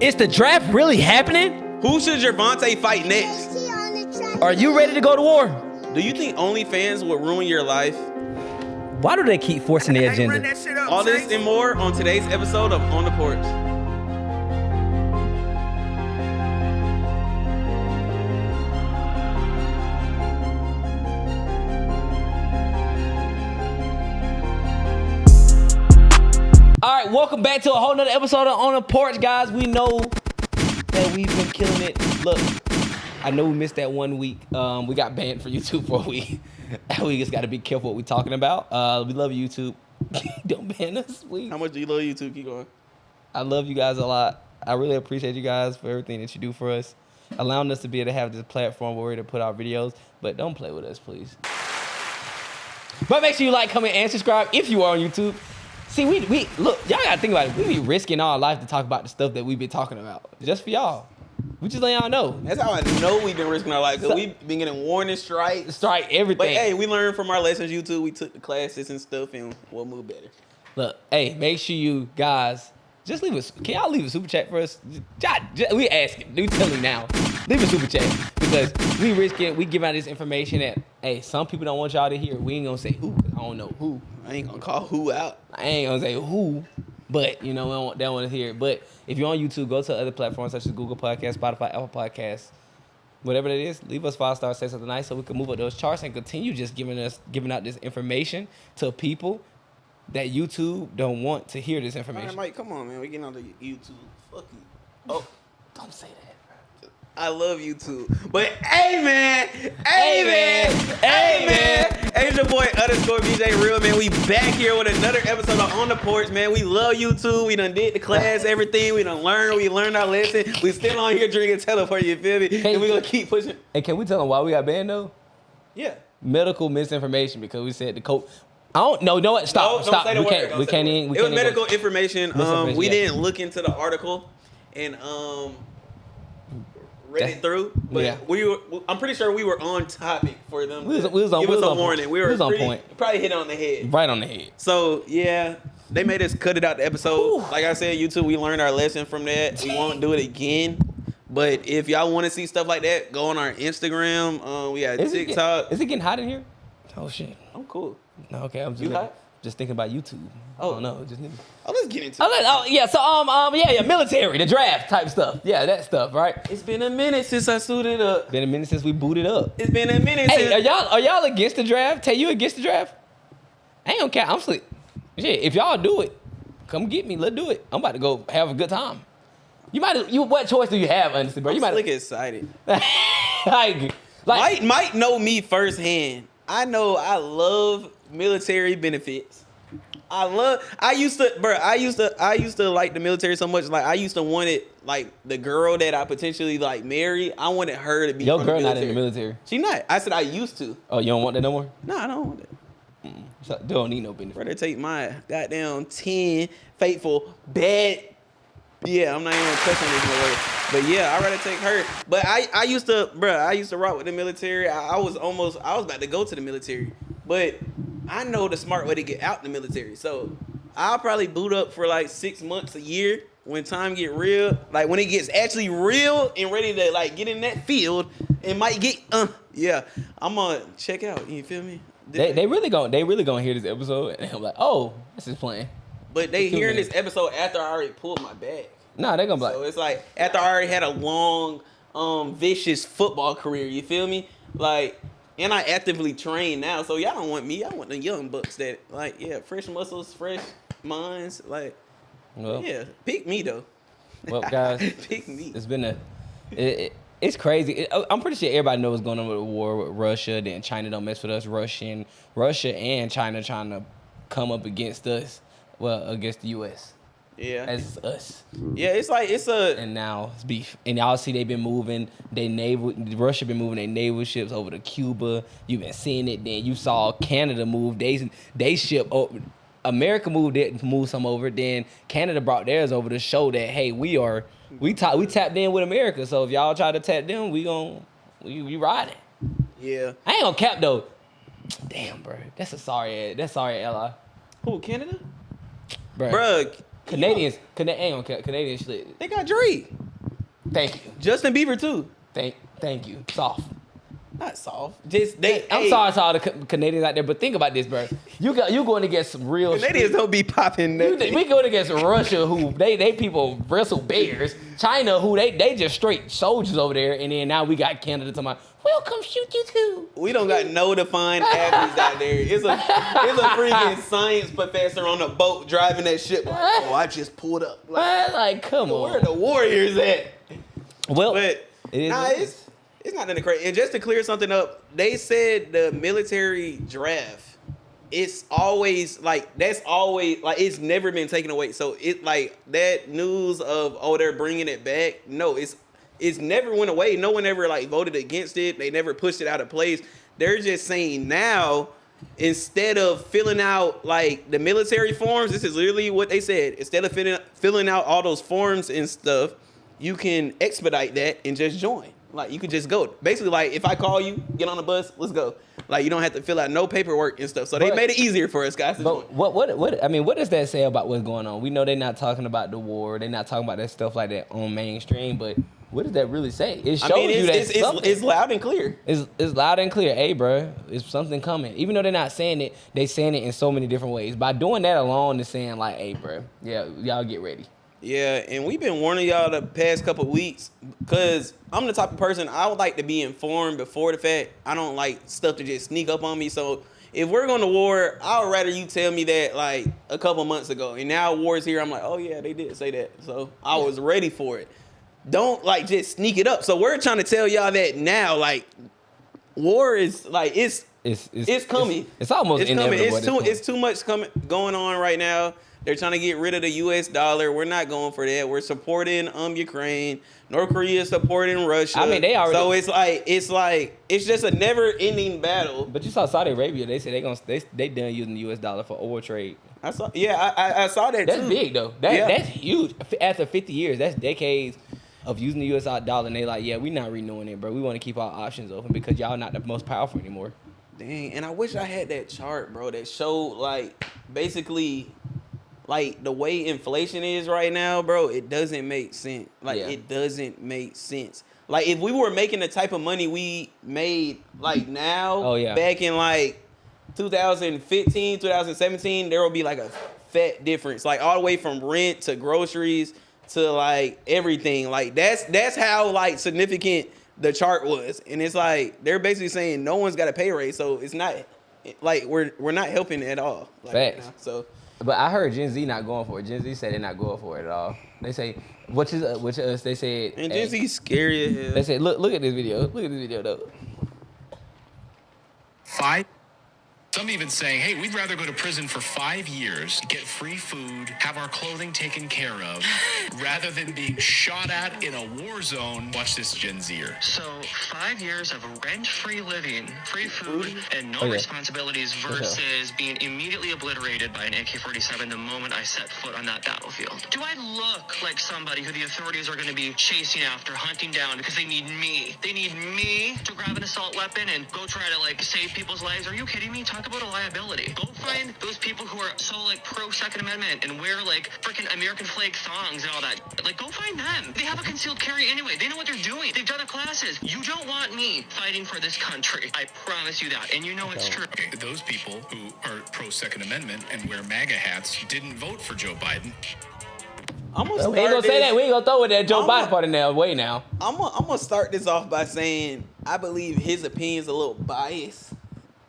Is the draft really happening? Who should Gervonta fight next? Are you ready to go to war? Do you think OnlyFans will ruin your life? Why do they keep forcing their agenda? All this and more on today's episode of On the Porch. All right, welcome back to a whole nother episode of On the Porch, guys. We know that we've been killing it. Look, I know we missed that 1 week. We got banned for YouTube for a week. We just got to be careful what we're talking about. We love YouTube. Don't ban us, please. How much do you love YouTube? Keep going. I love you guys a lot. I really appreciate you guys for everything that you do for us, allowing us to be able to have this platform where we're to put out videos. But don't play with us, please. But make sure you like, comment, and subscribe if you are on YouTube. See, we look, y'all gotta think about it. We be risking our life to talk about the stuff that we been talking about. Just for y'all. We just let y'all know. That's how I know we've been risking our life, because we've been getting warning strikes. Strike everything. But hey, we learned from our lessons, YouTube. We took the classes and stuff, and we'll move better. Look, hey, make sure you guys just leave us. Can y'all leave a super chat for us? We asking. We telling now. Leave a super chat, because we risking. We give out this information that, hey, some people don't want y'all to hear. We ain't gonna say who. I don't know who. I ain't gonna call who out. I ain't gonna say who, but you know, they don't want to hear it. But if you're on YouTube, go to other platforms such as Google Podcasts, Spotify, Apple Podcasts, whatever it is. Leave us 5 stars, say something nice, so we can move up those charts and continue just giving out this information to people that YouTube don't want to hear this information. All right, Mike, come on, man. We getting on the YouTube. Fuck you. Oh, don't say that. I love YouTube. But hey man, hey man, it's your boy _BJ Real, man. We back here with another episode of On the Porch, man. We love YouTube. We done did the class, everything. We done learned. We learned our lesson. We still on here drinking teleport, you feel me? And we gonna keep pushing. Hey, can we tell them why we got banned though? Yeah. Medical misinformation, because we said the coach. I don't know. No, what? Stop. Don't say the word. We can't even. It was medical information. We didn't look into the article and read it through, but yeah. I'm pretty sure we were on topic for them. We was on warning. We were on point. Probably hit on the head. Right on the head. So yeah, they made us cut it out the episode. Ooh. Like I said, YouTube, we learned our lesson from that. We won't do it again. But if y'all want to see stuff like that, go on our Instagram. We got TikTok. Is it getting hot in here? Oh shit. I'm cool. No, okay, I'm just thinking about YouTube. Oh. I don't know. Let's get into it. Yeah, so, military, the draft type stuff. Yeah, that stuff, right? It's been a minute since I suited up. Been a minute since we booted up. It's been a minute since. Hey, are y'all against the draft? Tay, you against the draft? I ain't gonna care. I'm slick. Shit, if y'all do it, come get me. Let's do it. I'm about to go have a good time. What choice do you have, honestly, bro? I'm slick excited. Mike know me firsthand. I know I love military benefits. I used to like the military so much. Like I used to want it, like the girl that I potentially like marry. I wanted her to be. Your girl not in the military. She not. I said I used to. Oh, you don't want that no more? No, I don't want that. So, don't need no benefit. Rather take my goddamn 10 faithful bad. Yeah, I'm not even gonna touch on this no way. But yeah, I'd rather take her. But I used to rock with the military. I was about to go to the military. But I know the smart way to get out the military. So I'll probably boot up for like 6 months, a year. When time get real, like when it gets actually real and ready to like get in that field, it might get I'm gonna check out. You feel me? They really gonna hear this episode and I'm like, oh, this is playing. But they hearing this episode after I already pulled my bag. Nah, they gonna be like. So it's like after I already had a long, vicious football career. You feel me? Like, and I actively train now. So y'all don't want me. I want the young bucks that like, fresh muscles, fresh minds. Like, pick me though. Well, guys, pick me. It's been it's crazy. I'm pretty sure everybody knows what's going on with the war with Russia. Then China don't mess with us. Russia and China trying to come up against us. Well, against the U.S. Yeah. As us. Yeah, and now it's beef. And y'all see they've been moving Russia been moving their naval ships over to Cuba. You've been seeing it. Then you saw Canada move. They ship over. America moved some over. Then Canada brought theirs over to show that, hey, we tapped in with America. So if y'all try to tap them, we riding. Yeah. I ain't gonna cap though. Damn, bro. That's sorry ally. Who, Canada? Bruh. Canadians, Canadian shit. They got Drake. Thank you. Justin Bieber too. Thank you. Soft. Not soft. Just they. I'm sorry to all the Canadians out there, but think about this, bro. You going against some real. Canadians don't be popping. We going against Russia, who they people wrestle bears. China, who they just straight soldiers over there, and then now we got Canada talking about, we'll come shoot you too. We don't got no defined athletes out there. It's a freaking science professor on a boat driving that ship. Like, oh, I just pulled up. Like come on. Where are the Warriors at? Well, but it's not nothing crazy. And just to clear something up, they said the military draft, it's always like it's never been taken away. So it like that news of they're bringing it back. No, it's never went away. No one ever like voted against it. They never pushed it out of place. They're just saying now, instead of filling out like the military forms, this is literally what they said. Instead of filling out all those forms and stuff, you can expedite that and just join. Like, you could just go. Basically, like, if I call you, get on the bus, let's go. Like, you don't have to fill out no paperwork and stuff. So they made it easier for us guys to join. What I mean, what does that say about what's going on? We know they're not talking about the war. They're not talking about that stuff like that on mainstream. But what does that really say? It shows you that it's loud and clear. It's loud and clear. Hey, bro, it's something coming. Even though they're not saying it, they saying it in so many different ways. By doing that alone, they're saying, like, hey, bro, yeah, y'all get ready. Yeah, and we've been warning y'all the past couple of weeks because I'm the type of person, I would like to be informed before the fact. I don't like stuff to just sneak up on me. So if we're going to war, I would rather you tell me that like a couple months ago. And now war's here, I'm like, oh yeah, they did say that. So I was ready for it. Don't like just sneak it up. So we're trying to tell y'all that now, like, war is like, it's coming. It's almost inevitable. It's too much going on right now. They're trying to get rid of the U.S. dollar. We're not going for that. We're supporting Ukraine. North Korea is supporting Russia. I mean, they already. So it's just a never-ending battle. But you saw Saudi Arabia. They said they done using the U.S. dollar for oil trade. I saw that. That's too. big though. That's huge. After 50 years, that's decades of using the U.S. dollar. And they like, yeah, we're not renewing it, bro. We want to keep our options open because y'all not the most powerful anymore. Dang, and I wish I had that chart, bro, that showed like basically. Like, the way inflation is right now, bro, it doesn't make sense. It doesn't make sense. Like, if we were making the type of money we made, like, now, back in, like, 2015, 2017, there will be, like, a fat difference. Like, all the way from rent to groceries to, like, everything. Like, that's how, like, significant the chart was. And it's, like, they're basically saying no one's got a pay raise, so it's not, like, we're not helping at all. Like, facts. So... But I heard Gen Z not going for it. Gen Z said they're not going for it at all. They say, which is us, they said. And Gen Z's scary as hell. They said, look at this video. Look at this video, though. Fight. Some even saying, hey, we'd rather go to prison for 5 years, get free food, have our clothing taken care of, rather than being shot at in a war zone. Watch this, Gen Zer. So 5 years of rent-free living, free food, and no responsibilities versus being immediately obliterated by an AK-47 the moment I set foot on that battlefield. Do I look like somebody who the authorities are going to be chasing after, hunting down because they need me? They need me to grab an assault weapon and go try to like save people's lives? Are you kidding me? Talk about a liability. Go find those people who are so like pro Second Amendment and wear like freaking American flag thongs and all that. Like, go find them. They have a concealed carry anyway. They know what they're doing. They've done the classes. You don't want me fighting for this country. I promise you that. And you know it's true. Okay, those people who are pro Second Amendment and wear MAGA hats didn't vote for Joe Biden. We ain't gonna say that. We ain't gonna throw in that Joe Biden part in there. Wait now. I'm gonna start this off by saying I believe his opinion's a little biased.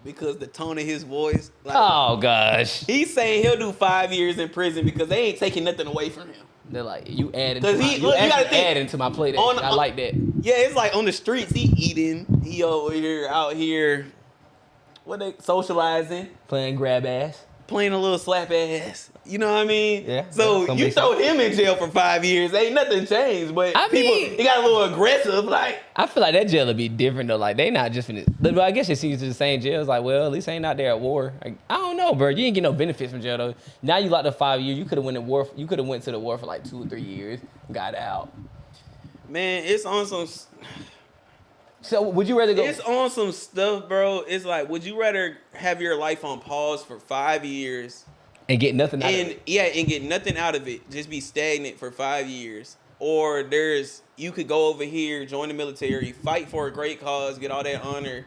Because the tone of his voice. Like, oh, gosh. He's saying he'll do 5 years in prison because they ain't taking nothing away from him. They're like, you adding to my plate. I like that. Yeah, it's like on the streets, he eating. He over here, out here, socializing. Playing grab ass. Playing a little slap ass. You know what I mean? Yeah. So you throw him in jail for 5 years, ain't nothing changed. But he got a little aggressive. Like, I feel like that jail would be different though. Like, they not just finna. But I guess it seems to the same jail. It's like, well, at least ain't out there at war. Like, I don't know, bro. You ain't get no benefits from jail though. Now you locked up 5 years. You could have went to war. You could have went to the war for like 2 or 3 years. Got out. Man, it's on some. So would you rather go? It's on some stuff, bro. It's like, would you rather have your life on pause for 5 years? And get nothing out of it. And get nothing out of it. Just be stagnant for 5 years. Or you could go over here, join the military, fight for a great cause, get all that honor,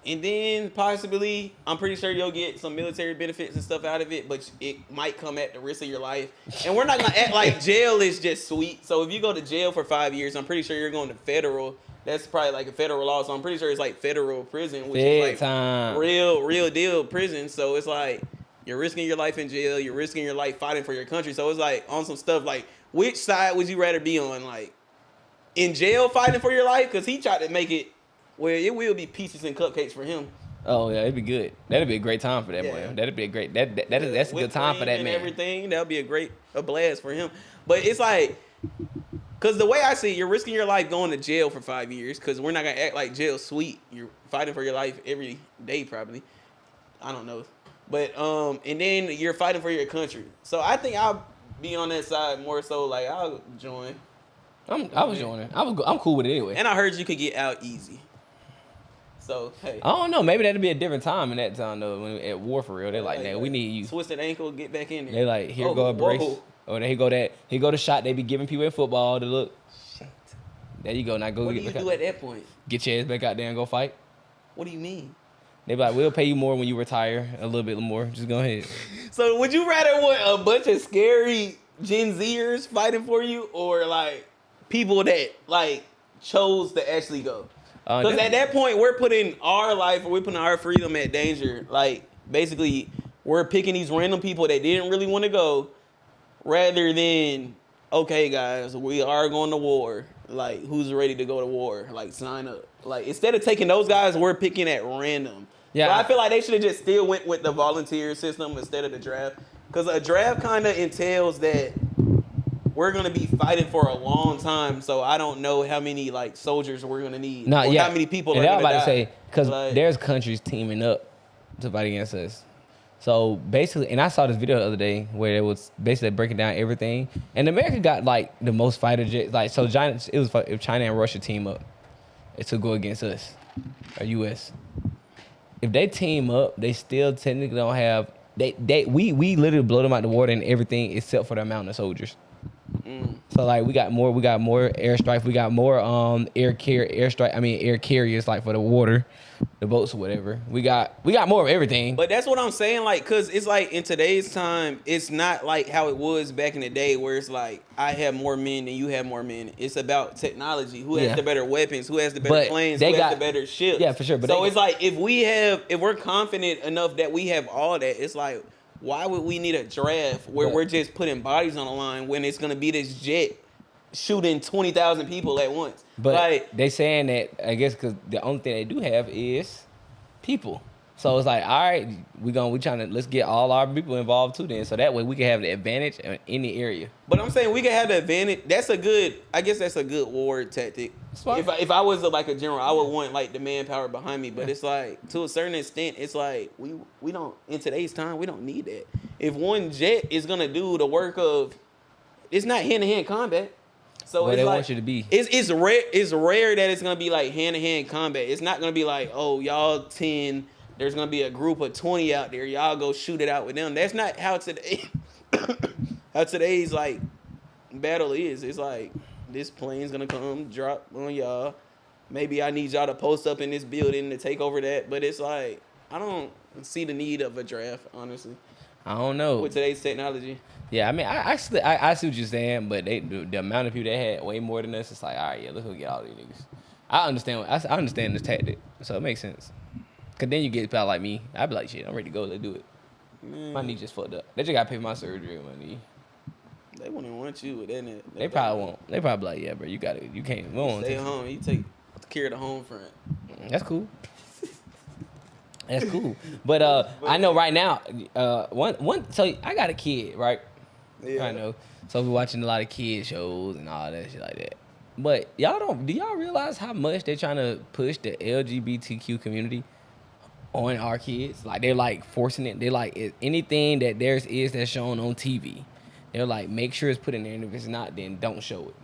and then possibly, I'm pretty sure you'll get some military benefits and stuff out of it, but it might come at the risk of your life. And we're not gonna act like jail is just sweet. So if you go to jail for 5 years, I'm pretty sure you're going to federal. That's probably like a federal law. So I'm pretty sure it's like federal prison, which is like time. real deal prison. So it's like you're risking your life in jail. You're risking your life fighting for your country. So it's like on some stuff like, which side would you rather be on? Like in jail fighting for your life? Because he tried to make it where it will be peaches and cupcakes for him. Oh yeah, it'd be good. That'd be a great time for that boy. That'd be a great. That's a good time for that man. Everything that'll be a blast for him. But it's like, cause the way I see it, you're risking your life going to jail for 5 years. Cause we're not gonna act like jail's sweet. You're fighting for your life every day probably. I don't know, but and then you're fighting for your country. So I think I'll be on that side more so. Like I'll join. I was joining. I'm cool with it anyway. And I heard you could get out easy. So hey, I don't know. Maybe that'd be a different time in that time though. When at war for real, they're like, "Man, we need you." Twisted ankle, get back in there. They like, here go a brace. Oh, there he go the shot they be giving people in football to look. Shit. There you go. Now go What get do you back do out. at that point? Get your ass back out there and go fight. What do you mean? They be like, we'll pay you more when you retire, a little bit more. Just go ahead. So would you rather want a bunch of scary Gen Zers fighting for you, or like people that like chose to actually go? Because at that point, we're putting our life, or we're putting our freedom at danger. Like, basically, we're picking these random people that didn't really want to go, rather than, okay, guys, we are going to war. Like, who's ready to go to war? Like, sign up. Like, instead of taking those guys, we're picking at random. Yeah, so I feel like they should have just still went with the volunteer system instead of the draft. Because a draft kind of entails that we're gonna be fighting for a long time, so I don't know how many like soldiers we're gonna need. How many people are gonna die. To say, because there's countries teaming up to fight against us. So basically, and I saw this video the other day where it was basically breaking down everything, and America got like the most fighter jets. Like so, China, if China and Russia team up, it's to go against us, or U.S. If they team up, they still technically don't have. We literally blow them out the water and everything except for the amount of soldiers. So like we got more airstrike, we got more air carriers like for the water, the boats or whatever. We got more of everything. But that's what I'm saying, like, cause it's like in today's time, it's not like how it was back in the day where it's like I have more men than you have more men. It's about technology. Who has the better weapons? Who has the better planes? Who has the better ships? Yeah, for sure. But so it's like if we're confident enough that we have all that, it's like, why would we need a draft where we're just putting bodies on the line when it's gonna be this jet shooting 20,000 people at once? But like, they saying that, I guess, because the only thing they do have is people. So it's like, all right, let's get all our people involved too then, so that way we can have the advantage in any area. But I'm saying we can have the advantage. That's a good war tactic. If I was like a general, I would want like the manpower behind me. But it's like, to a certain extent, it's like we don't, in today's time, we don't need that. If one jet is gonna do the work of, it's not hand-to-hand combat. So well, it's they like, want you to be. It's rare that it's gonna be like hand-to-hand combat. It's not gonna be like, oh, y'all 10. There's gonna be a group of 20 out there. Y'all go shoot it out with them. That's not how today's like battle is. It's like, this plane's gonna come drop on y'all. Maybe I need y'all to post up in this building to take over that. But it's like, I don't see the need of a draft, honestly. I don't know. With today's technology. Yeah, I mean, I see what you're saying, but the amount of people that had way more than us, it's like, all right, yeah, let's go get all these niggas. I understand this tactic, so it makes sense. Cause then you get people like me, I'd be like, shit, I'm ready to go, let's do it. My knee just fucked up. They just gotta pay for my surgery on my knee. They wouldn't want you with that. They probably won't. They probably like, yeah, bro, you can't. We don't stay home. You take care of the home front. That's cool. That's cool. But I know right now, so I got a kid, right? Yeah. I know. So we're watching a lot of kid shows and all that shit like that. But do y'all realize how much they're trying to push the LGBTQ community on our kids? Like, they're like forcing it. They're like, anything that that's shown on TV, they're like, make sure it's put in there, and if it's not, then don't show it.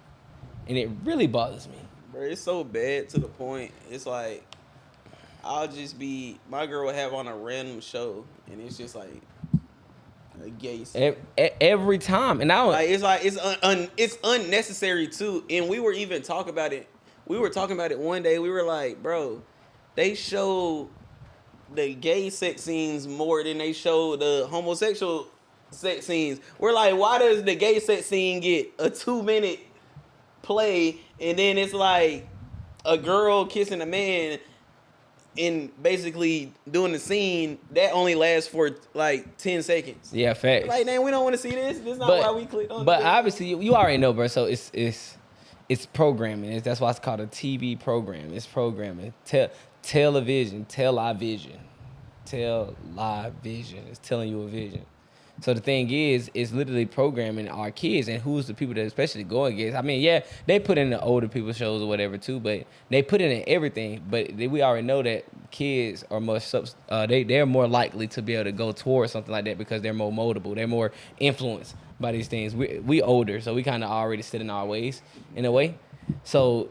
And it really bothers me. Bro, it's so bad to the point, it's like, my girl will have on a random show, and it's just like, Gay. Every time, and I don't, It's unnecessary too. And we were even talking about it. We were talking about it one day. We were like, bro, they show the gay sex scenes more than they show the homosexual sex scenes. We're like, why does the gay sex scene get a 2-minute play, and then it's like a girl kissing a man and basically doing the scene that only lasts for like 10 seconds. Yeah, facts. Like, man, we don't want to see this. This is not why we clicked on it. But obviously, you already know, bro. So it's programming. That's why it's called a TV program. It's programming. Television. It's telling you a vision. So the thing is, it's literally programming our kids, and who's the people that especially go against. I mean, yeah, they put in the older people shows or whatever too, but they put it in everything. But we already know that kids are they're more likely to be able to go towards something like that because they're more moldable. They're more influenced by these things. We older, so we kind of already sit in our ways in a way. So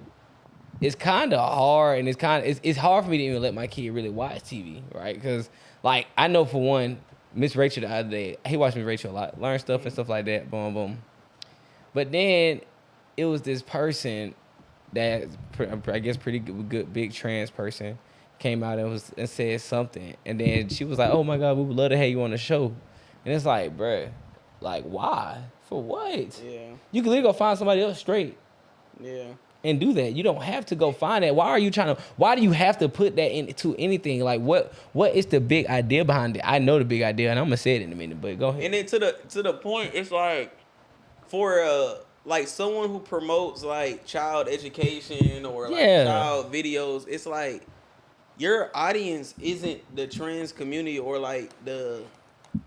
it's kind of hard, and it's hard for me to even let my kid really watch TV, right? Because like I know for one. Miss Rachel the other day, he watched Miss Rachel a lot, learn stuff and stuff like that, boom, boom. But then it was this person that I guess pretty good big trans person came out and said something, and then she was like, "Oh my God, we would love to have you on the show," and it's like, bruh, like why? For what? Yeah. You can literally go find somebody else straight. Yeah. And do that. You don't have to go find that. Why do you have to put that into anything? Like what is the big idea behind it? I know the big idea, and I'm gonna say it in a minute, but go ahead. And then to the point, it's like for like someone who promotes like child education or like child videos, it's like your audience isn't the trans community or like the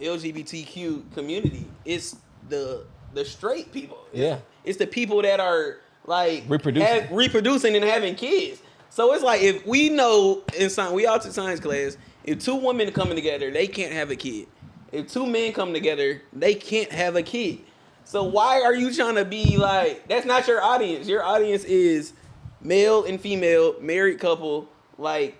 LGBTQ community. It's the straight people. It's the people that are like reproducing and having kids. So it's like if we know we all took science class, if 2 women coming together, they can't have a kid. If 2 men come together, they can't have a kid. So why are you trying to be like, that's not your audience. Your audience is male and female, married couple, like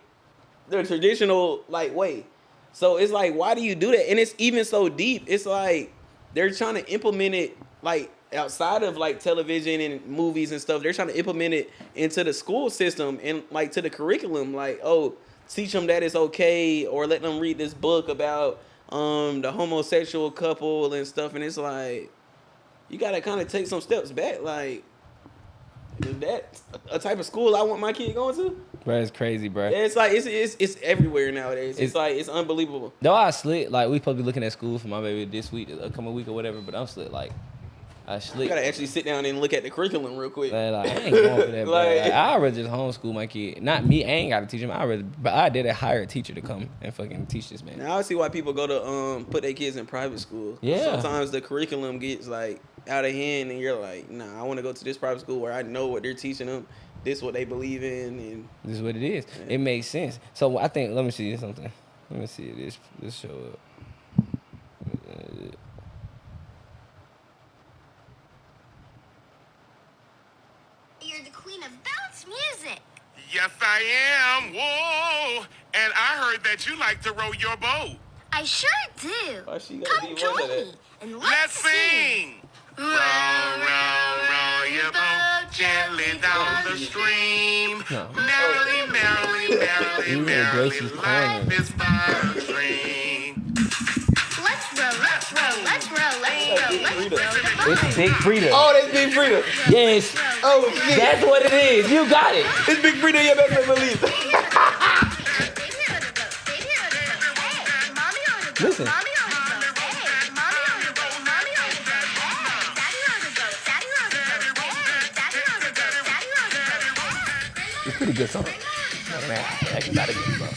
the traditional like way. So it's like, why do you do that? And it's even so deep. It's like they're trying to implement it like outside of like television and movies and stuff. They're trying to implement it into the school system and like to the curriculum. Like, oh, teach them that it's okay, or let them read this book about the homosexual couple and stuff. And it's like, you gotta kind of take some steps back. Like, is that a type of school I want my kid going to? Bro, it's crazy, bro. It's like it's everywhere nowadays. It's like it's unbelievable. No, I slick. Like we supposed to be looking at school for my baby this week, coming week or whatever. But I'm slick. Like I slick. You gotta actually sit down and look at the curriculum real quick. Like I ain't going for that. Like, I'd rather just homeschool my kid. Not me. I ain't gotta teach him. But I did hire a teacher to come and fucking teach this man. Now I see why people go to put their kids in private school. Yeah. Sometimes the curriculum gets like out of hand, and you're like, nah, I want to go to this private school where I know what they're teaching them. This is what they believe in, and this is what it is. Yeah. It makes sense. So I think, let me see something. Let me see this show up. You're the queen of bounce music. Yes, I am. Whoa! And I heard that you like to row your boat. I sure do. Come join me and let's sing. Row, row, row your boat gently down the stream. Merrily, merrily, merrily, merrily, life is but a dream. Let's row, let's row, let's row, let's row, let's row. It's Big Frida. Oh, that's Big Frida. Yes. Oh, shit. That's what it is. You got it. It's Big Frida. You better believe it. Listen. It's pretty good song. That's not a good song.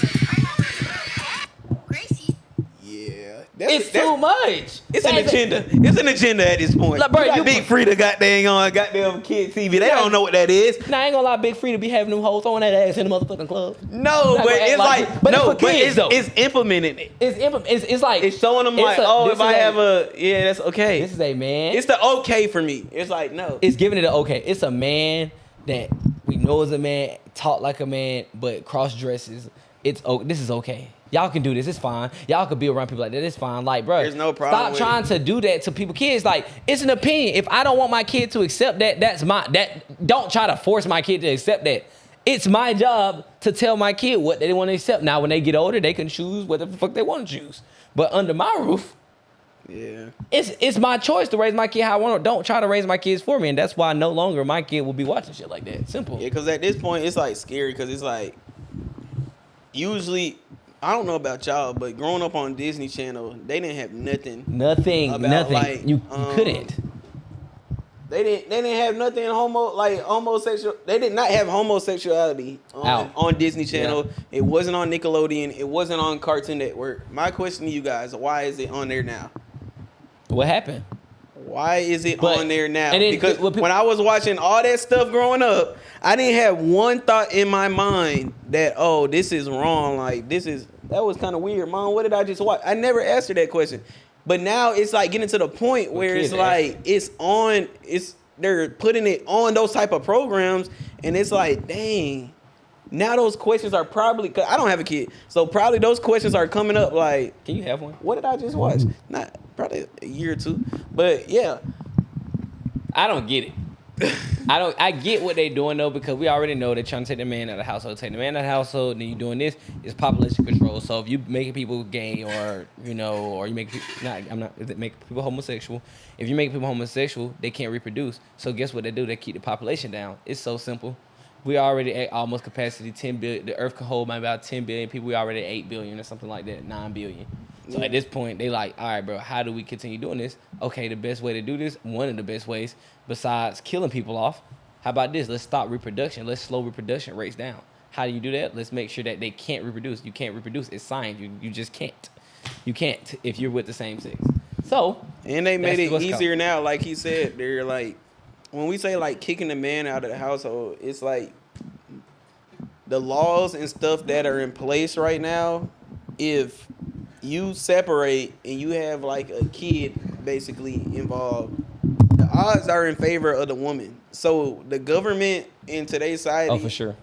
Yeah. It's too much. It's an agenda. It's an agenda at this point. Like, bro, you Big Frida goddamn on goddamn kid TV. They don't know what that is. Nah, I ain't gonna lie, Big Frida be having them hoes throwing that ass in the motherfucking club. No, but it's like, but no, it's for kids, though. It's implementing it. It's like it's showing them like, if I have that's okay. This is a man. It's the okay for me. It's like, no. It's giving it an okay. It's a man that we know is a man, talk like a man, but cross dresses. This is okay. Y'all can do this. It's fine. Y'all can be around people like that. It's fine. Like, bro, There's no problem stop with trying to do that to people. Kids, like, it's an opinion. If I don't want my kid to accept that, don't try to force my kid to accept that. It's my job to tell my kid what they want to accept. Now, when they get older, they can choose what the fuck they want to choose. But under my roof, yeah, it's my choice to raise my kid how I want to. Don't try to raise my kids for me. And that's why no longer my kid will be watching shit like that. Simple. Yeah, because at this point, it's like scary because it's like, usually, I don't know about y'all, but growing up on Disney Channel, they didn't have nothing. Nothing. Like, you couldn't. They didn't have nothing homosexual. They did not have homosexuality on Disney Channel. Yeah. It wasn't on Nickelodeon. It wasn't on Cartoon Network. My question to you guys: why is it on there now? What happened? Why is it on there now? Then, because when I was watching all that stuff growing up, I didn't have one thought in my mind that, oh, this is wrong. Like, that was kind of weird. Mom, what did I just watch? I never asked her that question. But now it's like getting to the point where it's like, they're putting it on those type of programs. And it's like, dang, now those questions are probably, cause I don't have a kid. So probably those questions are coming up like, can you have one? What did I just watch? Not probably a year or two. But yeah. I don't get it. I get what they're doing though, because we already know they're trying to take the man out of the household. Take the man out of the household, then you're doing this. It's population control. So if you making people gay, or or you make make people homosexual. If you make people homosexual, they can't reproduce. So guess what they do? They keep the population down. It's so simple. We already at almost capacity 10 billion. The Earth can hold about 10 billion people. We already at 8 billion or something like that, 9 billion. So at this point, they like, all right, bro, how do we continue doing this? Okay, the best way to do this, one of the best ways, besides killing people off, how about this? Let's stop reproduction. Let's slow reproduction rates down. How do you do that? Let's make sure that they can't reproduce. You can't reproduce. It's science. You just can't. You can't if you're with the same sex. So, and they made it easier now. Like he said, they're like, when we say like kicking the man out of the household, it's like the laws and stuff that are in place right now, if you separate and you have like a kid basically involved, the odds are in favor of the woman. So the government in today's society, for sure,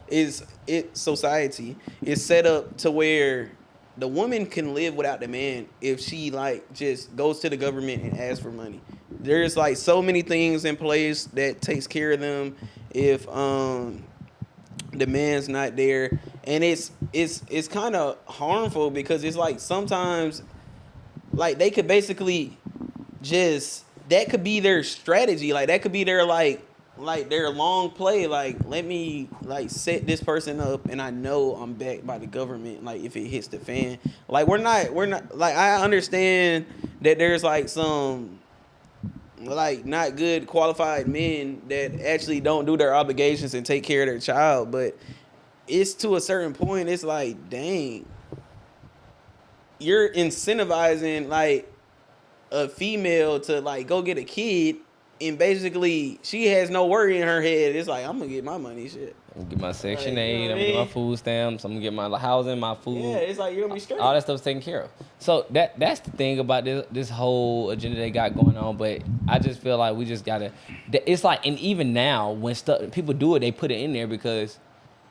society is set up to where the woman can live without the man if she like just goes to the government and asks for money. There's like so many things in place that takes care of them if the man's not there. And it's kind of harmful because it's like sometimes like they could basically just, that could be their strategy. Like that could be their like their long play. Like, let me like set this person up and I know I'm backed by the government. Like if it hits the fan, like we're not like, I understand that there's like some like not good qualified men that actually don't do their obligations and take care of their child, but it's to a certain point, it's like, dang, you're incentivizing like a female to like go get a kid, and basically she has no worry in her head. It's like, I'm gonna get my money, shit. I'm gonna get my Section 8, I'm gonna get my food stamps, I'm gonna get my housing, my food. Yeah, it's like you're gonna be straight. All that stuff's taken care of. So that's the thing about this whole agenda they got going on. But I just feel like we just gotta. It's like, and even now when people do it, they put it in there because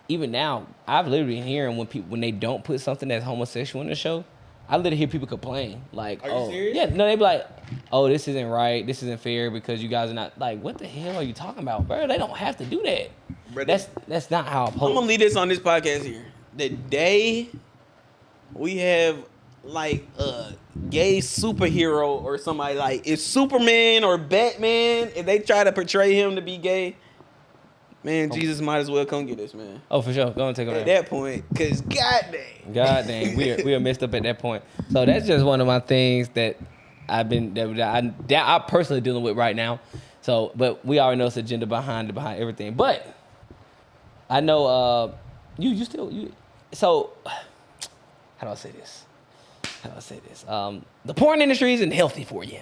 even now I've literally been hearing when they don't put something that's homosexual in the show. I literally hear people complain, like, are you serious? Yeah, no, they be like, oh, this isn't right, this isn't fair because you guys are not, like, what the hell are you talking about, bro? They don't have to do that. Bro, that's not how I'm gonna leave this on this podcast here. The day we have like a gay superhero or somebody, like if Superman or Batman, if they try to portray him to be gay, man, Jesus might as well come get us, man. Oh, for sure. Go and take him at that point, because God dang, we are messed up at that point. So that's just one of my things that I've been that I'm personally dealing with right now. So, but we already know it's agenda behind everything. But I know you still. So how do I say this? The porn industry isn't healthy for you.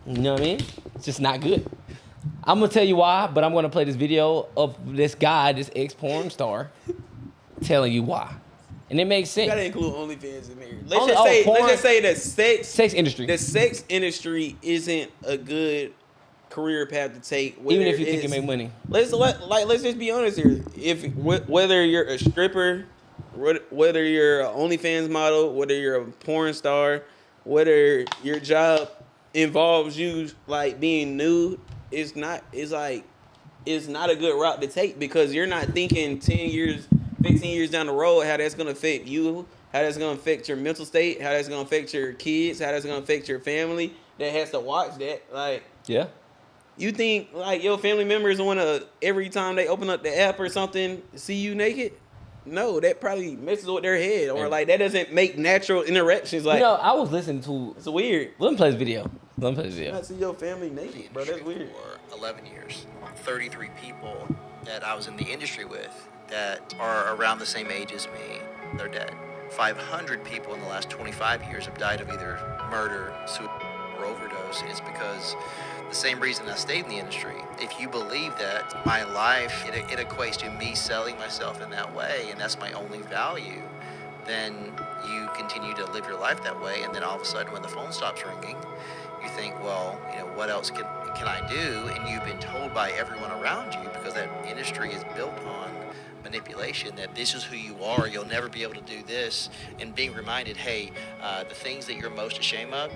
You know what I mean? It's just not good. I'm gonna tell you why, but I'm gonna play this video of this guy, this ex-porn star, telling you why, and it makes sense. You gotta include OnlyFans in there. Let's just say the sex industry. The sex industry isn't a good career path to take. Even if you think you make money. Let's just be honest here. Whether you're a stripper, whether you're an OnlyFans model, whether you're a porn star, whether your job involves you like being nude, it's not a good route to take because you're not thinking 10 years, 15 years down the road how that's gonna affect you, how that's gonna affect your mental state, how that's gonna affect your kids, how that's gonna affect your family that has to watch that. Like, Yeah. you think like your family members wanna every time they open up the app or something see you naked? No, that probably messes with their head, or like that doesn't make natural interactions. Like, I was listening to. it's weird. Let me play this video. Not see your family naked, bro. That's weird. For 11 years, 33 people that I was in the industry with that are around the same age as me, they're dead. 500 people in the last 25 years have died of either murder, suicide, or overdose. It's because the same reason I stayed in the industry. If you believe that my life, it equates to me selling myself in that way, and that's my only value, then you continue to live your life that way, and then all of a sudden when the phone stops ringing, you think, well, what else can I do? And you've been told by everyone around you, because that industry is built on manipulation, that this is who you are, you'll never be able to do this, and being reminded, hey, the things that you're most ashamed of,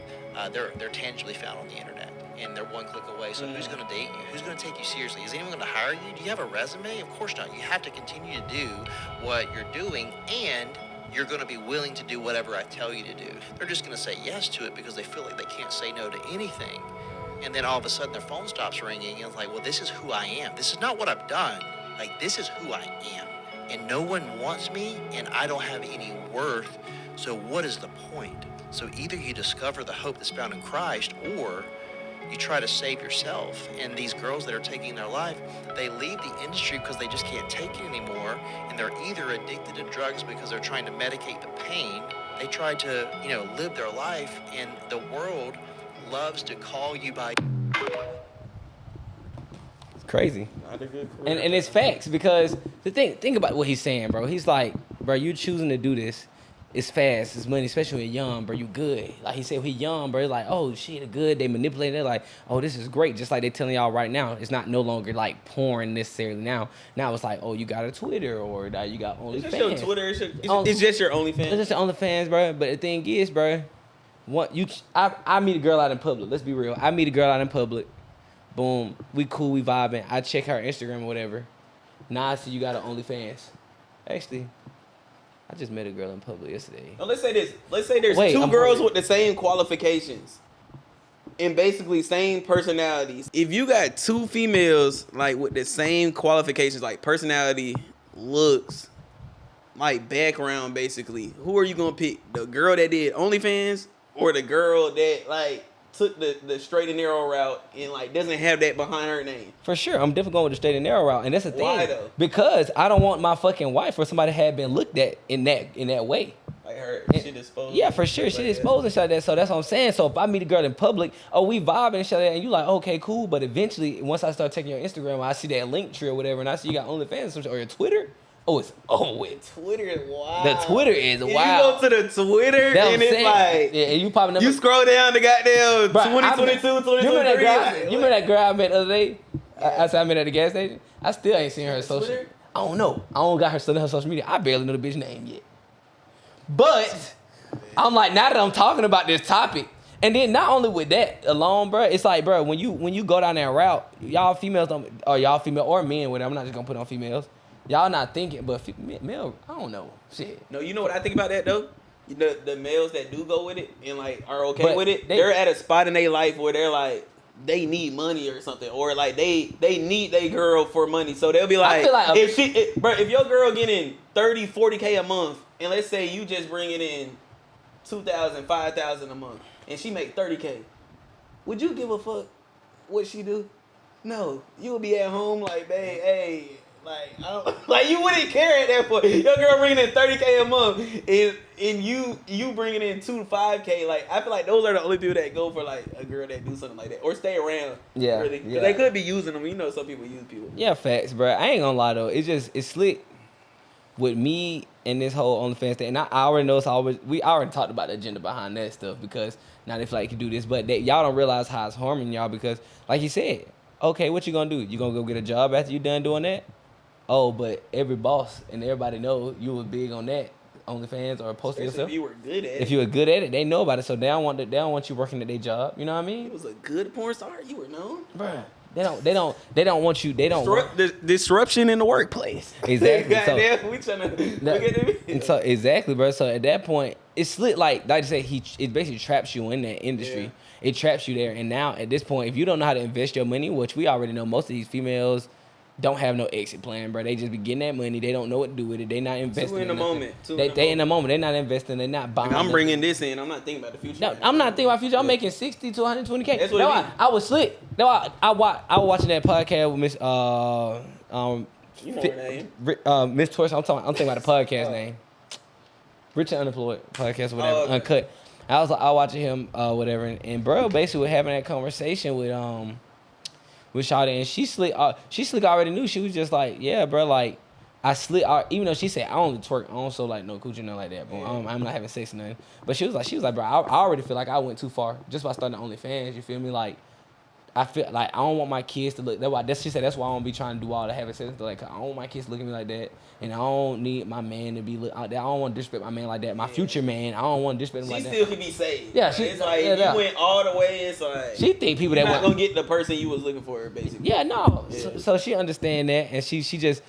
they're tangibly found on the internet, and they're one click away. So who's going to date you? Who's going to take you seriously? Is anyone going to hire you? Do you have a resume? Of course not. You have to continue to do what you're doing, and you're going to be willing to do whatever I tell you to do. They're just going to say yes to it because they feel like they can't say no to anything. And then all of a sudden their phone stops ringing, and it's like, well, this is who I am. This is not what I've done. Like, this is who I am. And no one wants me, and I don't have any worth. So what is the point? So either you discover the hope that's found in Christ, or you try to save yourself. And these girls that are taking their life, they leave the industry because they just can't take it anymore. And they're either addicted to drugs because they're trying to medicate the pain. They try to, live their life, and the world loves to call you by. It's crazy. And it's facts, because think about what he's saying, bro. He's like, bro, you choosing to do this. It's fast, it's money, especially when you're young, bro. You good. Like he said, when he young, bro, it's like, oh shit, they're good. They manipulate it, like, oh, this is great. Just like they telling y'all right now, it's not no longer like porn necessarily now. Now it's like, oh, you got a Twitter, or now you got OnlyFans. It's just your Twitter. It's just your OnlyFans. It's just your OnlyFans, bro. But the thing is, bro, I meet a girl out in public. Let's be real. I meet a girl out in public. Boom, we cool, we vibing. I check her Instagram or whatever. Now I see you got an OnlyFans. Actually, I just met a girl in public yesterday. Now let's say this. Let's say there's two girls with the same qualifications and basically same personalities. If you got two females like with the same qualifications, like personality, looks, like background, basically, who are you gonna pick? The girl that did OnlyFans, or the girl that like took the straight and narrow route and like doesn't have that behind her name? For sure, I'm definitely going with the straight and narrow route, and that's the thing. Why though? Because I don't want my fucking wife or somebody had been looked at in that way. Like her shit exposed. Yeah, for sure, shit exposed and shit like that. So that's what I'm saying. So if I meet a girl in public, we vibing and shit like that, and you like, okay, cool. But eventually, once I start checking your Instagram, I see that link tree or whatever, and I see you got OnlyFans or your Twitter. Oh, it's with Twitter is wild. The Twitter is wild. You go to the Twitter and it's like, yeah, you popping up. You scroll down the goddamn 2022, 2023. You remember that girl I met the other day? I said I met at the gas station. I still ain't seen her social. Twitter? I don't know. I don't got her stuff on her social media. I barely know the bitch name yet. But I'm like, now that I'm talking about this topic, and then not only with that alone, bro, it's like, bro, when you go down that route, y'all females don't, or y'all female or men, whatever. I'm not just gonna put on females. Y'all not thinking, but male, I don't know. Shit. No, you know what I think about that though? The males that do go with it and like are okay with it, they're at a spot in their life where they're like, they need money or something, or like they need their girl for money. So they'll be like, if your girl getting 30, 40K a month, and let's say you just bringing in 2,000, 5,000 a month, and she make 30K, would you give a fuck what she do? No, you would be at home like, babe, hey. Like, I don't, like you wouldn't care at that point. Your girl bringing in 30K a month, and you bringing in 2 to 5K. Like, I feel like those are the only people that go for like a girl that do something like that or stay around. Yeah, really. Yeah. They could be using them. You know, some people use people. Yeah, facts, bro. I ain't gonna lie though. It's slick with me and this whole OnlyFans thing. And I already know I already talked about the agenda behind that stuff, because now they feel like you can do this, but y'all don't realize how it's harming y'all, because like you said, okay, what you gonna do? You gonna go get a job after you done doing that? oh, but every boss and everybody know you was big on that OnlyFans or posting yourself. If you were good at it. If you were good at it, they know about it. So they don't want you working at their job. You know what I mean? You was a good porn star. You were known. Bruh. They don't want you. They don't want disruption in the workplace. Exactly. Goddamn, we trying to look at it. And so exactly, bro. So at that point, it's slit like I say it basically traps you in that industry. Yeah. It traps you there. And now at this point, if you don't know how to invest your money, which we already know, most of these females don't have no exit plan, bro. They just be getting that money. They don't know what to do with it. They not investing. In the moment. They in the moment. They're not investing. They're not buying. I'm bringing this in. I'm not thinking about the future. No, I'm not thinking about future. I'm making 60 to 120K. That's what I was slick. No, I was watching that podcast with Miss you know her name. Miss Torres. I'm thinking about the podcast name. Rich and Unemployed podcast, whatever. Okay. Uncut. I was watching him, whatever, and bro basically was having that conversation with Shawty, and she slick already knew. She was just like, yeah, bro, like I slick, even though she said I only twerk, I don't so like no coochie, nothing like that, but I'm not having sex or nothing. But she was like, bro, I already feel like I went too far just by starting OnlyFans. You feel me? Like I feel like I don't want my kids to look. She said that's why I don't be trying to do all the having sex. Like I don't want my kids to look at me like that, and I don't need my man to be look out there. I don't want to disrespect my man like that. My future man, I don't want to disrespect him like that. She still can be saved. Yeah, it's like you went all the way. It's like she think people you're that not gonna get the person you was looking for, basically. Yeah, no. Yeah. So she understand that, and she just.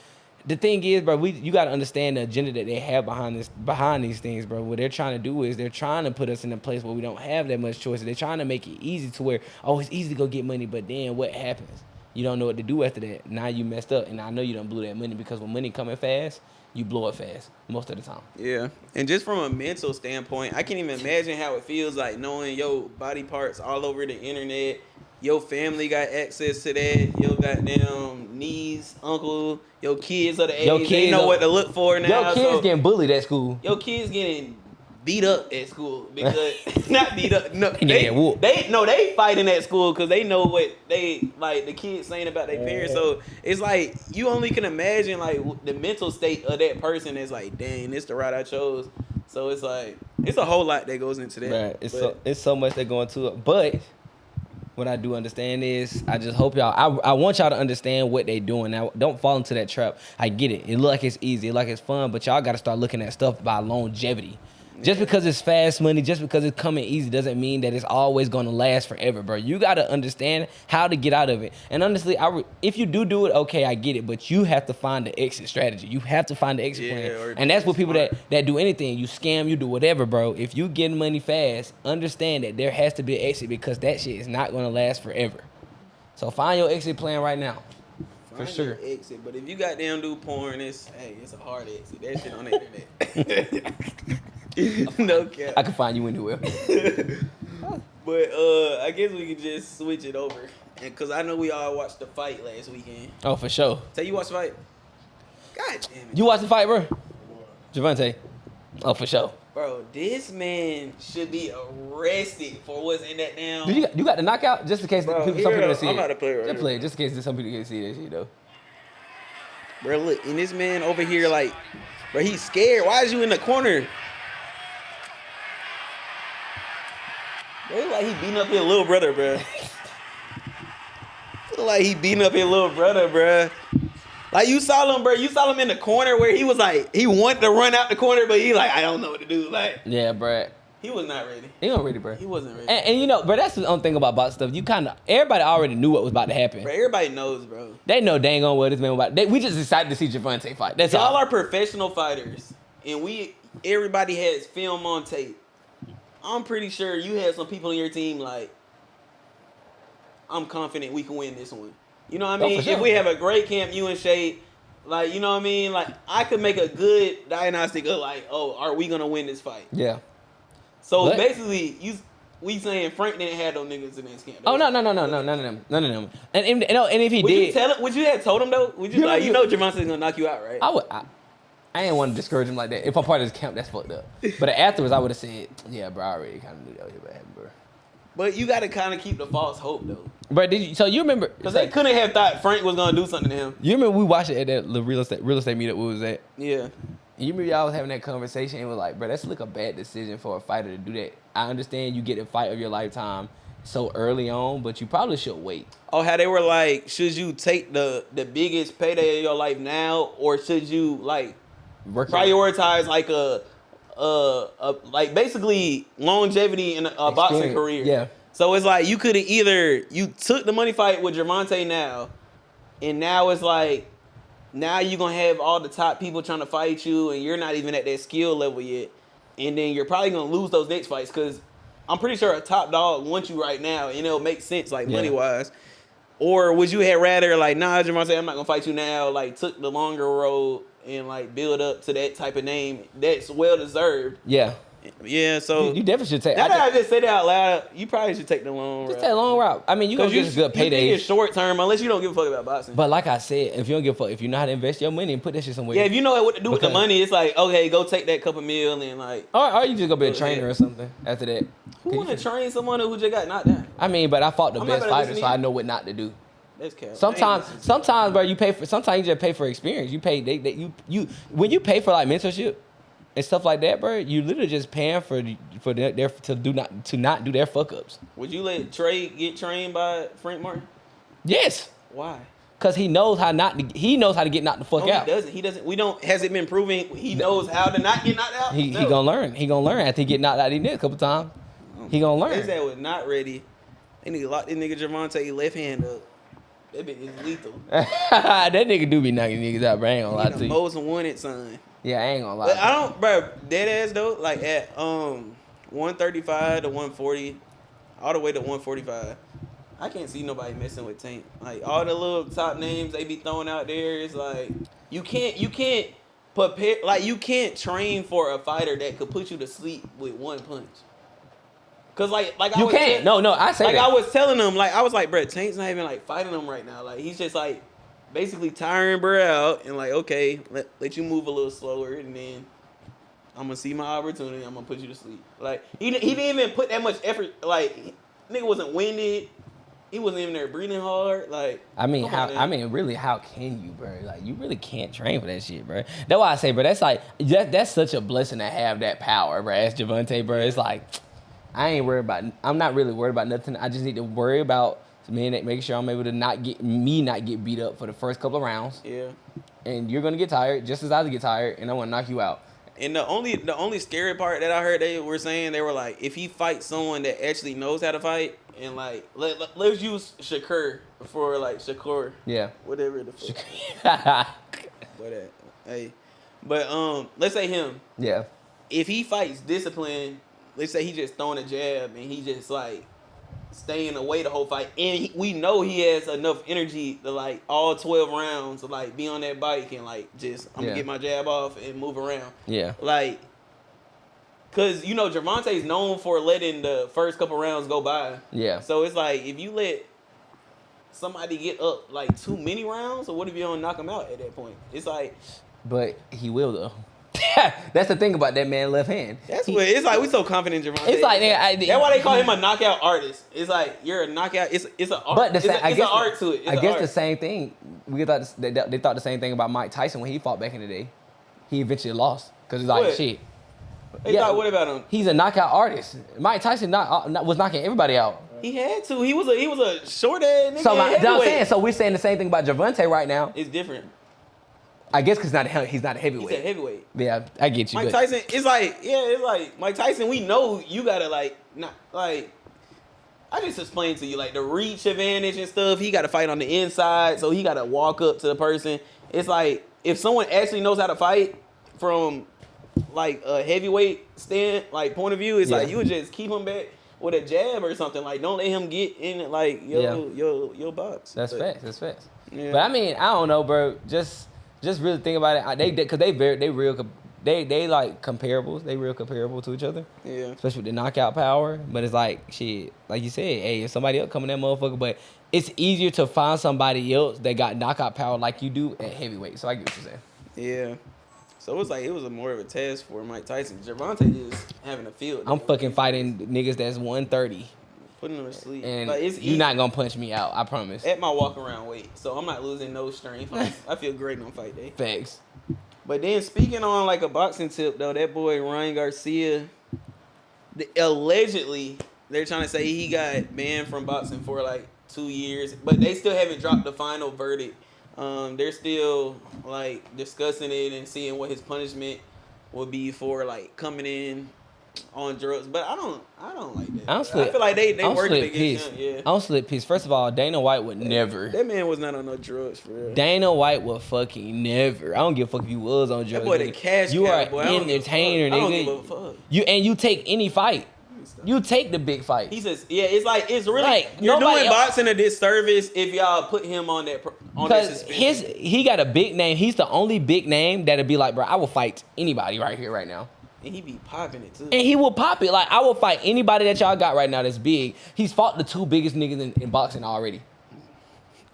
The thing is, bro, you got to understand the agenda that they have behind these things, bro. What they're trying to do is they're trying to put us in a place where we don't have that much choice. They're trying to make it easy to where, oh, it's easy to go get money, but then what happens? You don't know what to do after that. Now you messed up, and I know you done blew that money because when money coming fast, you blow it fast most of the time. Yeah, and just from a mental standpoint, I can't even imagine how it feels like knowing your body parts all over the internet. Your family got access to that. Your goddamn niece, uncle, your kids are the age. They know what to look for now. Your kids getting bullied at school. Your kids getting beat up at school because not beat up. No, they fighting at school because they know what they like. The kids saying about their parents. So it's like you only can imagine like the mental state of that person. Is like, dang, this the route I chose. So it's like it's a whole lot that goes into that. Right. It's so much that go into it, but. What I do understand is, I just hope y'all, I want y'all to understand what they doing. Now, don't fall into that trap. I get it. It look like it's easy. It look like it's fun, but y'all got to start looking at stuff by longevity. Just because it's fast money, just because it's coming easy doesn't mean that it's always going to last forever, bro. You got to understand how to get out of it. And honestly, if you do it, okay, I get it. But you have to find the exit strategy. You have to find the exit plan. And that's what people that do anything. You scam, you do whatever, bro. If you get money fast, understand that there has to be an exit because that shit is not going to last forever. So find your exit plan right now. For sure. Exit. But if you goddamn do porn, it's a hard exit. That shit on the internet. No cap. I can find you anywhere. But I guess we could just switch it over, and cause I know we all watched the fight last weekend. Oh, for sure. Say you watched the fight. God damn it. You watched the fight, bro? Gervonta. Oh, for sure. Bro, this man should be arrested for what's in that damn. You got the knockout just in case some people can see it. I'm about to play right. Just play it just in case some people can see that shit though. Bro, look, and this man over here like, bro, he's scared. Why is you in the corner? Bro, look like he beating up his little brother, bro. Look like he beating up his little brother, bro. Like you saw him, bro. You saw him in the corner where he was like, he wanted to run out the corner, but he like, I don't know what to do. Like, yeah, bro. He was not ready. He wasn't ready, bro. He wasn't ready. And you know, bro, that's the only thing about box stuff. Everybody already knew what was about to happen. Bro, everybody knows, bro. They know dang on what this man was about. We just decided to see Gervonta fight. That's all. Y'all are professional fighters, and everybody has film on tape. I'm pretty sure you had some people on your team like, I'm confident we can win this one. You know what I mean? For sure. If we have a great camp, you and Shay, like, you know what I mean? Like, I could make a good diagnostic of like, oh, are we gonna win this fight? Yeah. So basically, we saying Frank didn't have those niggas in his camp. Oh no, none of them. And if he did, would you have told him though? Would you like, you know, Gervonta's gonna knock you out, right? I didn't want to discourage him like that. If I'm part of his camp, that's fucked up. But afterwards, I would have said, yeah, bro, I already kind of knew that was about to happen, bro. But you got to kind of keep the false hope, though. Bro, so you remember? Because they couldn't have thought Frank was going to do something to him. You remember we watched it at that real estate meetup we was at? Yeah. And you remember y'all was having that conversation and was like, bro, that's like a bad decision for a fighter to do that. I understand you get a fight of your lifetime so early on, but you probably should wait. Oh, how they were like, should you take the biggest payday of your life now, or should you like prioritize like a like basically longevity in a boxing career? Yeah. So it's like you could have either you took the money fight with Gervonta now, and now it's like now you're gonna have all the top people trying to fight you, and you're not even at that skill level yet, and then you're probably gonna lose those next fights because I'm pretty sure a top dog wants you right now, and it'll make sense like money wise. Or would you have rather like, nah, Gervonta, I'm not gonna fight you now, like took the longer road and like build up to that type of name that's well deserved? Yeah. Yeah, so you definitely should take. Now that I just said that out loud, you probably should take the long route. Just take the long route. I mean, you gonna get a good payday. It's short term, unless you don't give a fuck about boxing. But like I said, if you don't give a fuck, if you know how to invest your money and put that shit somewhere. Yeah, if you know what to do with the money, it's like, okay, go take that couple mil and like. Or you just gonna be a trainer or something after that. Who want to train someone who just got knocked down? I mean, but I fought the best fighter, so I know what not to do. That's cap. Sometimes, bro, you pay for. Sometimes you just pay for experience. You pay. You when you pay for like mentorship and stuff like that, bro, you literally just paying for their to not do their fuck ups. Would you let Trey get trained by Frank Martin? Yes. Why? Cause he knows how he knows how to get knocked the fuck out. He doesn't. We don't. Has it been proven he knows how to not get knocked out? He gonna learn. He gonna learn after he get knocked out. He did a couple times. He gonna learn. His dad was not ready. They need to lock this nigga Gervonta left hand up. That bitch is lethal. That nigga do be knocking niggas out, bro. I ain't gonna lie to you. Most wanted son. Yeah, I ain't gonna lie. But I don't, bro. Dead ass though. Like at 135 to 140, all the way to 145. I can't see nobody messing with Tank. Like all the little top names they be throwing out there, it's like you can't prepare. Like you can't train for a fighter that could put you to sleep with one punch. Cause like you can't. No, I say like that. I was telling them, like I was like, bro, Tank's not even like fighting him right now. Like he's just like basically tiring bro out and like, okay, let you move a little slower and then I'm gonna see my opportunity. I'm gonna put you to sleep. Like he didn't even put that much effort. Like nigga wasn't winded. He wasn't even there breathing hard. Like really, how can you, bro? Like you really can't train for that shit, bro. That's why I say, bro, that's such a blessing to have that power, bro. As Gervonta, bro, it's like. I'm not really worried about nothing. I just need to worry about making sure I'm able to not get beat up for the first couple of rounds. Yeah. And you're gonna get tired, just as I get tired, and I want to knock you out. And the only scary part that I heard they were saying, they were like, if he fights someone that actually knows how to fight, and like let's use Shakur for like Shakur. Yeah. Whatever the fuck. Whatever. Hey. But let's say him. Yeah. If he fights discipline. Let's say he just throwing a jab and he just like staying away the whole fight, and we know he has enough energy to like all 12 rounds to like be on that bike and like just I'm gonna get my jab off and move around. Yeah. Like, cause you know Gervonta is known for letting the first couple rounds go by. Yeah. So it's like if you let somebody get up like too many rounds, or what if you don't knock him out at that point? It's like. But he will though. That's the thing about that man left hand. That's what it's like. We so confident, Gervonta. It's like that's why they call him a knockout artist. It's like you're a knockout. It's an art. But it's an art to it. I guess the same thing. They thought the same thing about Mike Tyson when he fought back in the day. He eventually lost because he's like shit. They thought what about him? He's a knockout artist. Mike Tyson was knocking everybody out. He had to. He was a short ass nigga. So I'm saying. So we're saying the same thing about Gervonta right now. It's different. I guess because he's not a heavyweight. He's a heavyweight. Yeah, I get you. Mike Tyson, it's like Mike Tyson. We know you gotta like not like. I just explained to you like the reach advantage and stuff. He got to fight on the inside, so he got to walk up to the person. It's like if someone actually knows how to fight from like a heavyweight point of view, it's like you would just keep him back with a jab or something. Like don't let him get in like your box. That's facts. Yeah. But I mean, I don't know, bro. Just really think about it. Because they like comparables. They real comparable to each other. Yeah. Especially with the knockout power. But it's like shit. Like you said, hey, if somebody else coming that motherfucker, but it's easier to find somebody else that got knockout power like you do at heavyweight. So I get what you're saying. Yeah. So it's like it was more of a test for Mike Tyson. Gervonta is having a field. I'm fucking fighting niggas that's 130. Putting them to sleep. And like, you're not gonna punch me out, I promise. At my walk around weight. So I'm not losing no strength. I feel great on fight day. Facts. But then speaking on like a boxing tip though, that boy Ryan Garcia allegedly they're trying to say he got banned from boxing for like 2 years, but they still haven't dropped the final verdict. They're still like discussing it and seeing what his punishment will be for like coming in on drugs. But I don't like that. I feel like they working against him. Yeah. I don't split peace. First of all, Dana White would never. That man was not on no drugs for real. Dana White would fucking never. I don't give a fuck if you was on drugs. That boy, the cash you are cow, boy. an entertainer, nigga. I don't give a fuck. You take any fight. You take the big fight. He says, yeah, it's really Like, you're doing nobody boxing a disservice if y'all put him on that suspension. He got a big name. He's the only big name that'll be like, bro, I will fight anybody right here, right now. And he be popping it too. And he will pop it. Like, I will fight anybody that y'all got right now that's big. He's fought the 2 biggest niggas in boxing already.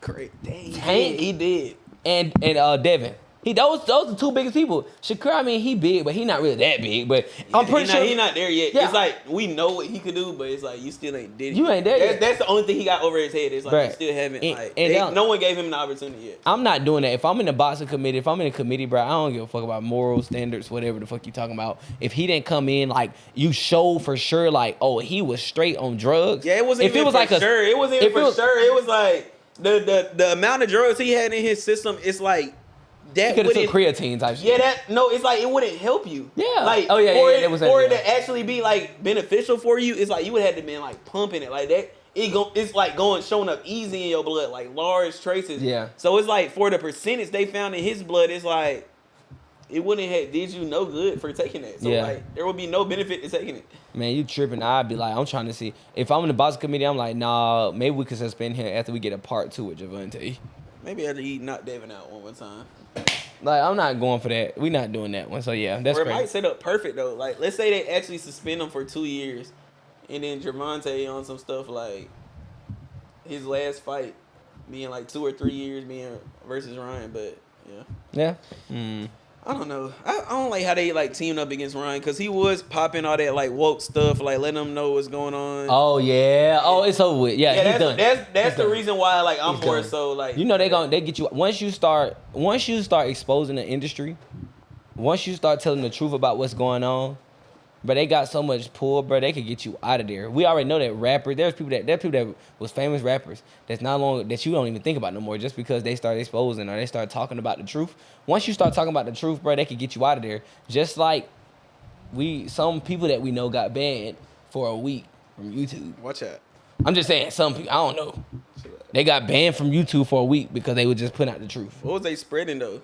Great. Dang. Tank. He did. And Devin. Those the 2 biggest people. Shakur, I mean, he big, but he not really that big. But I'm pretty sure he not there yet. Yeah. It's like we know what he could do, but it's like you still ain't did it. You ain't there yet. That's the only thing he got over his head. It's like Bruh. you still haven't. No one gave him an opportunity yet. I'm not doing that. If I'm in the boxing committee, if I'm in a committee, bro, I don't give a fuck about moral standards, whatever the fuck you talking about. If he didn't come in, like, you show for sure, like, oh, he was straight on drugs. Yeah, it wasn't if even it was for like sure. It wasn't even for sure. It was like the amount of drugs he had in his system. It's like. That could have took creatine type shit. Yeah, it's like it wouldn't help you. Yeah. Like for it to actually be like beneficial for you, it's like you would have to been like pumping it like that. It's like showing up easy in your blood, like large traces. Yeah. So it's like for the percentage they found in his blood, it's like it wouldn't have did you no good for taking that. So like there would be no benefit to taking it. Man, you tripping. I'd be like, I'm trying to see. If I'm in the boxing committee, I'm like, nah, maybe we could suspend him after we get a part 2 with Gervonta. Maybe after he knocked Devin out one more time. Like, I'm not going for that. We're not doing that one. So, yeah, that's or it crazy. might set up perfect, though. Like, let's say they actually suspend him for 2 years, and then Gervonta on some stuff like his last fight being like 2 or 3 years being versus Ryan. But, yeah. Yeah? I don't know. I don't like how they, like, teamed up against Ryan because he was popping all that, like, woke stuff, like, letting them know what's going on. Oh, yeah. Oh, it's over with. Yeah, he's done. That's the reason why, like, I'm more so, like... You know they get you... Once you start exposing the industry, once you start telling the truth about what's going on, but they got so much pull, bro, they could get you out of there. We already know that rappers... There's people that was famous rappers that's not long... That you don't even think about no more just because they start exposing or they start talking about the truth. Once you start talking about the truth, bro, they could get you out of there. Just like some people that we know got banned for a week from YouTube. Watch out. I'm just saying, some people, I don't know. They got banned from YouTube for a week because they were just putting out the truth. What was they spreading, though?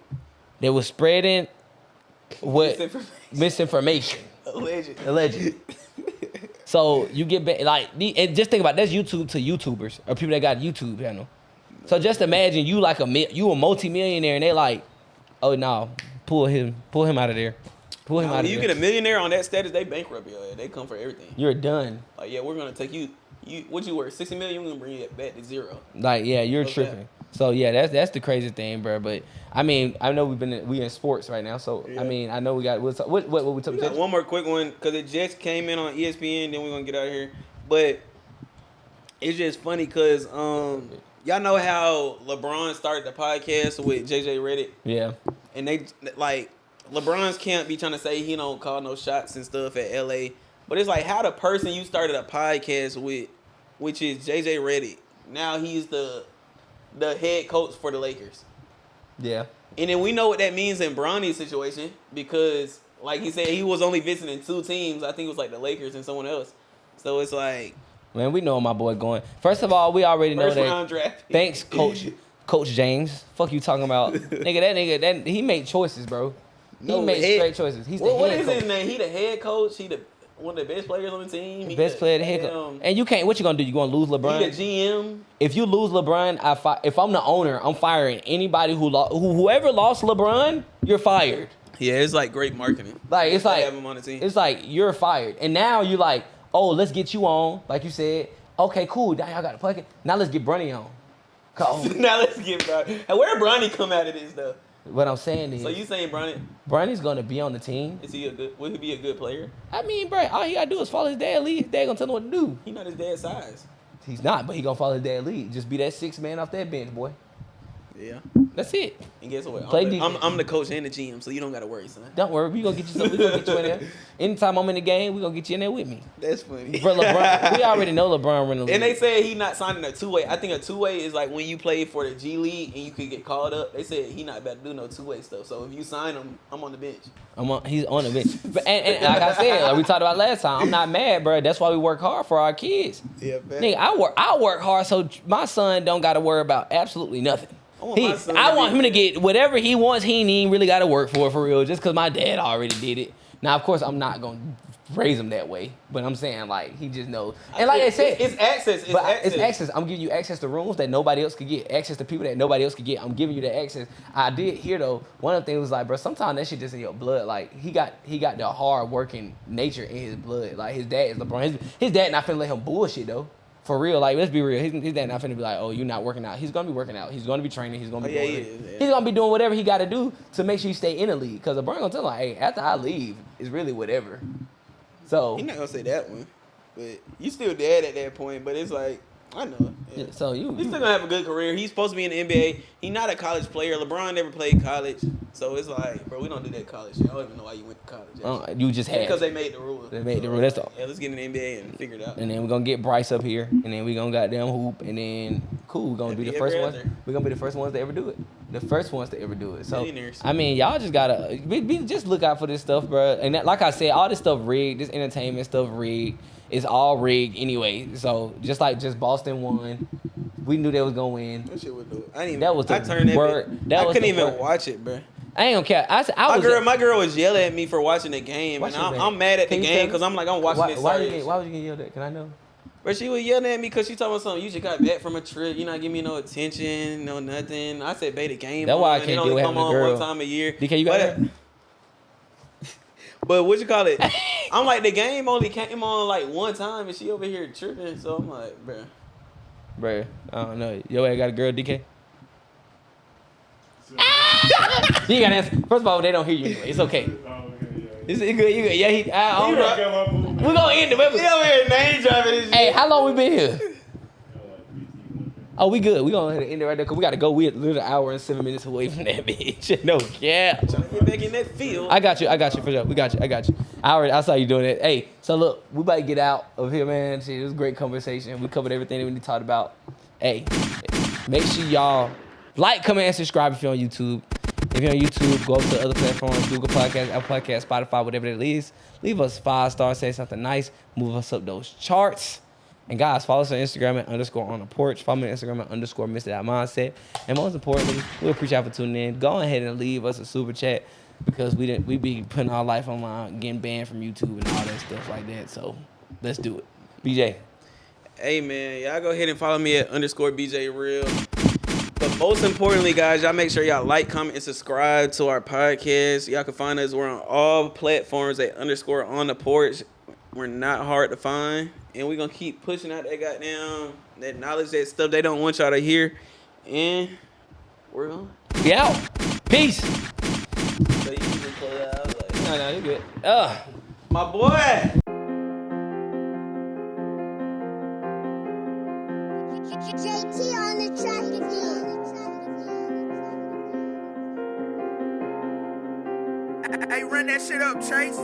They were spreading what? Misinformation. Alleged. So you get banned, like, and just think about it, that's YouTube to YouTubers or people that got a YouTube channel. So just imagine you a multi-millionaire and they like, oh no, pull him out of there. Pull him out of there. You get a millionaire on that status, they bankrupt you. They come for everything. You're done. Like, yeah, we're gonna take you. What you worth? 60 million. We're gonna bring you back to 0. Like, yeah, you're tripping. That? So yeah, that's the crazy thing, bro. But I mean, I know we in sports right now, so yeah. I mean, I know we got what we talking about. One more quick one because it just came in on ESPN. Then we're gonna get out of here, but it's just funny because y'all know how LeBron started the podcast with JJ Reddick. Yeah. And they like LeBron's camp be trying to say he don't call no shots and stuff at LA, but it's like how the person you started a podcast with, which is JJ Reddick, now he's the head coach for the Lakers. Yeah. And then we know what that means in Bronny's situation because, like he said, he was only visiting 2 teams. I think it was like the Lakers and someone else. So it's like, man, we know my boy going. First of all, we already know that. Round draft. Thanks, Coach James. Fuck you talking about, nigga. He made choices, bro. He made straight choices. He's the what head is coach. his name? He the head coach. He one of the best players on the team. Best player, the head coach. And you can't. What you gonna do? You gonna lose LeBron? He the GM. If you lose LeBron, if I'm the owner, I'm firing anybody whoever lost LeBron. You're fired. Yeah, it's like great marketing. Like it's like have him on the team. It's like you're fired, and now you're like, oh, let's get you on. Like you said, okay, cool. Now y'all got to plug it. Now let's get Bronny on. Now let's get Bronny. And where Bronny come out of this though? What I'm saying is, so you saying Bronny's gonna be on the team? Is he would he be a good player? I mean, bro, all he gotta do is follow his dad lead. His dad gonna tell him what to do. He not his dad's size. He's not, but he gonna follow his dad lead. Just be that 6th man off that bench, boy. Yeah. That's it. And guess what? Play I'm defense. I'm the coach and the GM, so you don't gotta worry, son. Don't worry, we gonna get you. We gonna get you in there. Anytime I'm in the game, we gonna get you in there with me. That's funny. Bro, LeBron, we already know LeBron running the league. And they said he not signing a two-way. I think a two-way is like when you play for the G League and you could get called up. They said he not about to do no two-way stuff. So if you sign him, I'm on the bench. He's on the bench. But and like I said, like we talked about last time, I'm not mad, bro. That's why we work hard for our kids. Yeah, man. Nigga, I work hard so my son don't got to worry about absolutely nothing. I want him to get whatever he wants. He ain't even really got to work for real, just because my dad already did it. Now, of course, I'm not gonna raise him that way, but I'm saying like he just knows. And like I said, it's access. It's access. I'm giving you access to rooms that nobody else could get. Access to people that nobody else could get. I'm giving you the access. I did hear though. One of the things was like, bro, sometimes that shit just in your blood. Like he got the hard working nature in his blood. Like his dad is LeBron. His dad not finna let him bullshit though. For real, like let's be real. His dad not finna be like, oh, you not working out. He's gonna be working out. He's gonna be training. He's gonna be he's gonna be doing whatever he got to do to make sure you stay in the league. Cause LeBron gonna tell him like, hey, after I leave, it's really whatever. So He's not gonna say that one, but you still dead at that point. But it's like I know. yeah, so He's still gonna have a good career. He's supposed to be in the NBA. He's not a college player. LeBron never played college, so it's like, bro, we don't do that college shit. I don't even know why you went to college. You just had because they made the rules. They made the rule. That's all. Yeah, let's get in the NBA and figure it out. And then we're gonna get Bryce up here, and then we're gonna goddamn hoop, and then cool, we're gonna be the first ones. We're gonna be the first ones to ever do it. The first ones to ever do it. So I mean, y'all just gotta just look out for this stuff, bro. And that, like I said, all this stuff rigged. This entertainment stuff rigged. It's all rigged anyway. So just Boston won. We knew they was gonna win. That shit was dope. I couldn't even watch it, bro. I ain't gonna care. My girl was yelling at me for watching the game, and I'm mad at the game because I'm like, I'm watching this. Why was you getting yelled at? Can I know? But she was yelling at me because she talking about something. You just got back from a trip. You not giving me no attention, no nothing. I said, "Babe, the game." That's why I it can't only do come having a on girl. one time a year. DK, you got that? But what you call it? I'm like, the game only came on like one time, and she over here tripping. So I'm like, bruh, I don't know. Yo, I got a girl, DK. You gotta answer. First of all, they don't hear you anyway. It's okay. It's good. You good? Yeah, I don't know. We're gonna end the website. He over here name dropping this shit. Hey, how long we been here? Oh, we good. We gonna end it right there because we gotta go. We're literally an hour and 7 minutes away from that bitch. No, yeah. Trying to get back in that field. I got you for sure. I got you. I saw you doing it. Hey, so look, we about to get out of here, man. Shit, it was a great conversation. We covered everything that we need to talk about. Hey, make sure y'all like, comment, and subscribe if you're on YouTube. If you're on YouTube, go over to other platforms, Google Podcasts, Apple Podcasts, Spotify, whatever it is. Leave us 5 stars, say something nice, move us up those charts. And guys, follow us on Instagram at _on-the-porch. Follow me on Instagram at _Mr.Mindset. And most importantly, we appreciate y'all for tuning in. Go ahead and leave us a super chat because we be putting our life online, getting banned from YouTube and all that stuff like that. So let's do it. BJ. Hey man, y'all go ahead and follow me at _BJ Real. But most importantly, guys, y'all make sure y'all like, comment, and subscribe to our podcast. Y'all can find us. We're on all platforms at _on-the-porch. We're not hard to find. And we're going to keep pushing out that knowledge, that stuff they don't want y'all to hear. And we're going to be out. Peace. So you can just close it out. Like, no, you're good. My boy. JT on the track again. Hey, run that shit up, Chase.